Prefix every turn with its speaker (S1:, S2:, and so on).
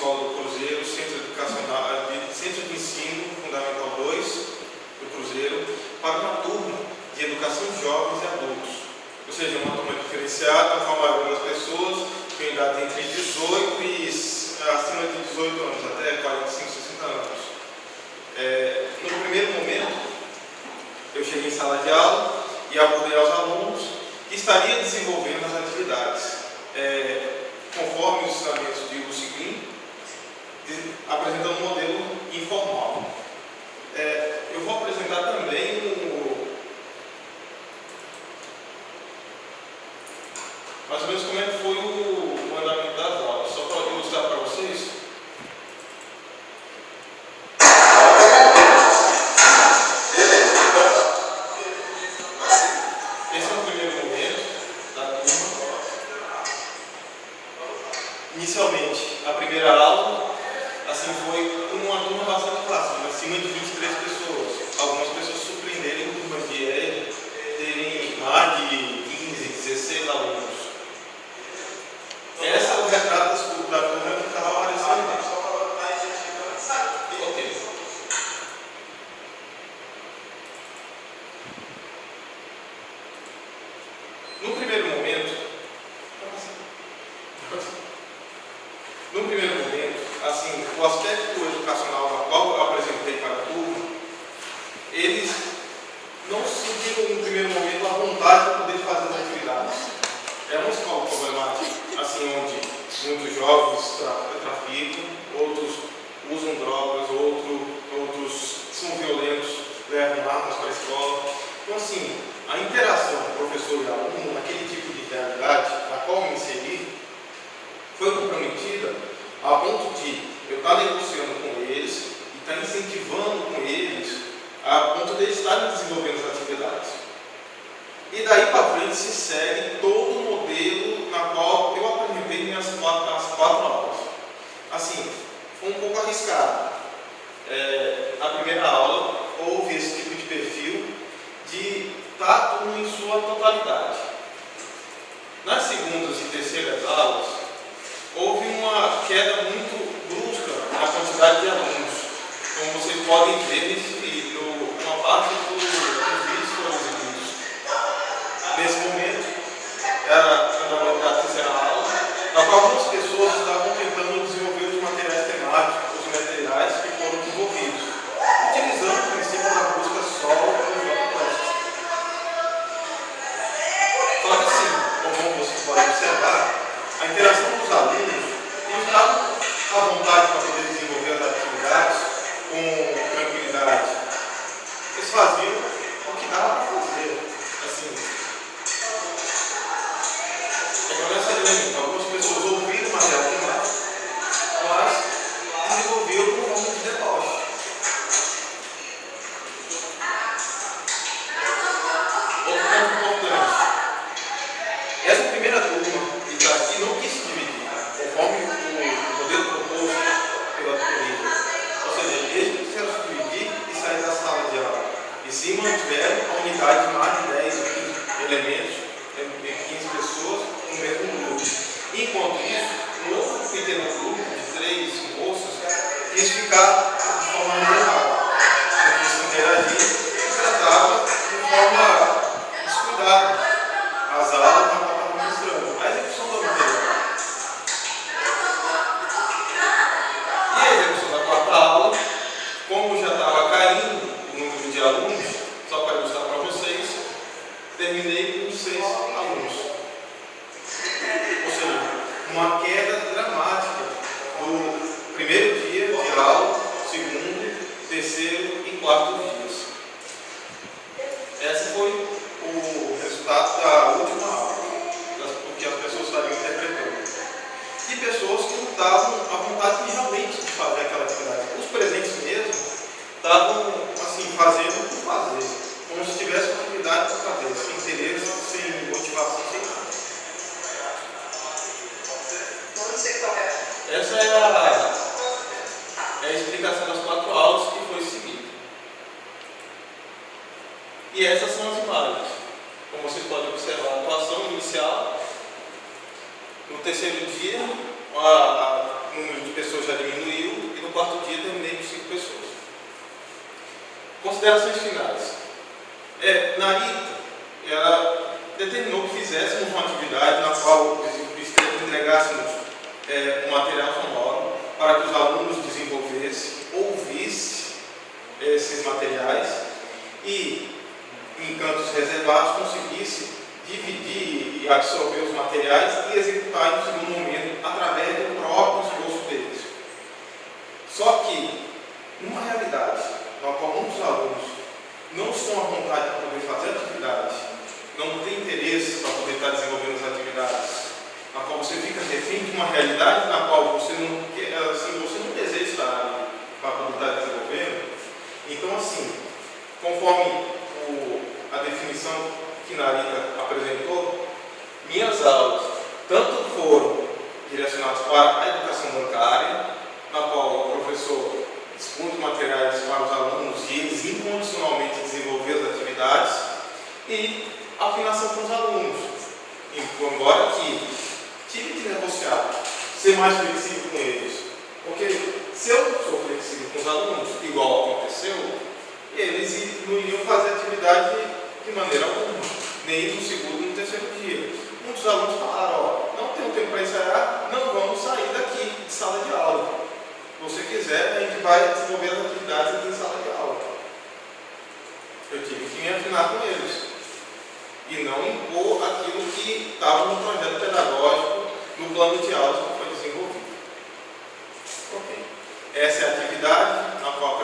S1: Escola do Cruzeiro, Centro de Ensino Fundamental 2 do Cruzeiro, para uma turma de educação de jovens e adultos. Ou seja, uma turma diferenciada, com a maioria das pessoas, com idade entre 18 e acima de 18 anos, até 45, 60 anos. No primeiro momento, eu cheguei em sala de aula e abordei aos alunos que estaria desenvolvendo as atividades. Conforme os ensinamentos de Lúcio Green, apresentando um modelo informal. Eu vou apresentar também mais ou menos como é que foi o andamento das aulas, só para ilustrar para vocês. Esse é o primeiro momento da turma. Inicialmente, a primeira aula, assim, foi uma turma bastante fácil, acima de 23 pessoas. Algumas pessoas surpreenderam turmas de ERE terem mais de 15, 16 alunos. Essa é o retrato da turma que estava aparecendo lá. Ok. No primeiro momento, assim, o aspecto educacional na qual eu apresentei para a turma, eles não sentiram no primeiro momento a vontade de poder fazer as atividades. É uma escola problemática, assim, onde muitos jovens traficam, outros usam drogas, outros são violentos, levam armas para a escola. Então, assim, a interação professor e aluno, naquele tipo de realidade na qual me inseri, foi comprometida a ponto de eu estar negociando com eles e estar incentivando com eles a ponto de eles estarem desenvolvendo as atividades. E daí para frente se segue todo o modelo na qual eu apresentei minhas quatro aulas. Assim, foi um pouco arriscado. Na primeira aula houve esse tipo de perfil de estar tudo em sua totalidade. Nas segundas e terceiras aulas, houve uma queda muito brusca na quantidade de alunos. Como vocês podem ver numa parte dos vídeos foram exibidos. Nesse momento, era a terceira aula, na qual algumas pessoas estavam tentando desenvolver os materiais temáticos, os materiais que foram desenvolvidos, utilizando o princípio da busca solo e proposta. Só que assim, como vocês podem observar, a interação dos alunos eles estavam à vontade para poder desenvolver as atividades com tranquilidade. Eles faziam o que dava para fazer. Assim, nessa dinâmica, algumas pessoas ouviram o material temático, mas desenvolviam por forma de deboche. Outro ponto importante. Essa primeira turma que não quis se dividir, conforme o modelo proposto pela teoria. Ou seja, eles quiseram se dividir e sair da sala de aula. E se mantiveram a unidade de mais de 10 ou 15 elementos, 15 pessoas, no mesmo grupo. Enquanto isso, um outro pequeno grupo de 3 moças quis ficar de forma reservada. Não quis interagir e tratava de forma descuidada as aulas na qual estava ministrando, a execução do material. E a execução da quarta aula, como já estava caindo o número de alunos, só para ilustrar para vocês, terminei com 6 alunos. Ou seja, uma queda dramática do primeiro dia de aula, segundo, terceiro e quarto dias. Esse foi o resultado da última aula, do que as pessoas estariam interpretando. E pessoas que não estavam à vontade realmente de fazer aquela atividade. Os presentes mesmo estavam assim, fazendo por fazer, como se tivesse uma atividade para fazer, sem interesse, sem motivação, sem nada. Essa é a explicação das 4 aulas que foi seguida. E essas são as imagens. Como vocês podem observar, a atuação inicial. No terceiro dia, o número de pessoas já diminuiu. Considerações finais. Narita, ela determinou que fizéssemos uma atividade na qual entregássemos um material sonoro para que os alunos desenvolvessem, ouvissem esses materiais e, em cantos reservados, conseguissem dividir e absorver os materiais e executar no segundo momento através do próprio esforço deles. Só que, numa realidade na qual muitos alunos não estão à vontade para poder fazer atividades, não têm interesse para poder estar desenvolvendo as atividades, na qual você fica refém de uma realidade na qual você não quer, assim, você não deseja estar ali para poder estar desenvolvendo. Então, assim, conforme a definição que Narita apresentou, minhas aulas tanto foram direcionadas para a educação bancária, na qual o professor dispõe de materiais para os alunos e eles incondicionalmente desenvolver as atividades, e a afinação com os alunos. Embora que tive que negociar, ser mais flexível com eles, porque se eu sou flexível com os alunos, igual aconteceu, eles não iriam fazer atividade de maneira alguma, nem no segundo e no terceiro dia. Muitos alunos falaram: não tenho tempo para ensaiar, não vamos sair daqui de sala de aula. Se você quiser, a gente vai desenvolver as atividades aqui em sala de aula. Eu tive que me afinar com eles e não impor aquilo que estava no projeto pedagógico, no plano de aula que foi desenvolvido. Ok. Essa é a atividade na qual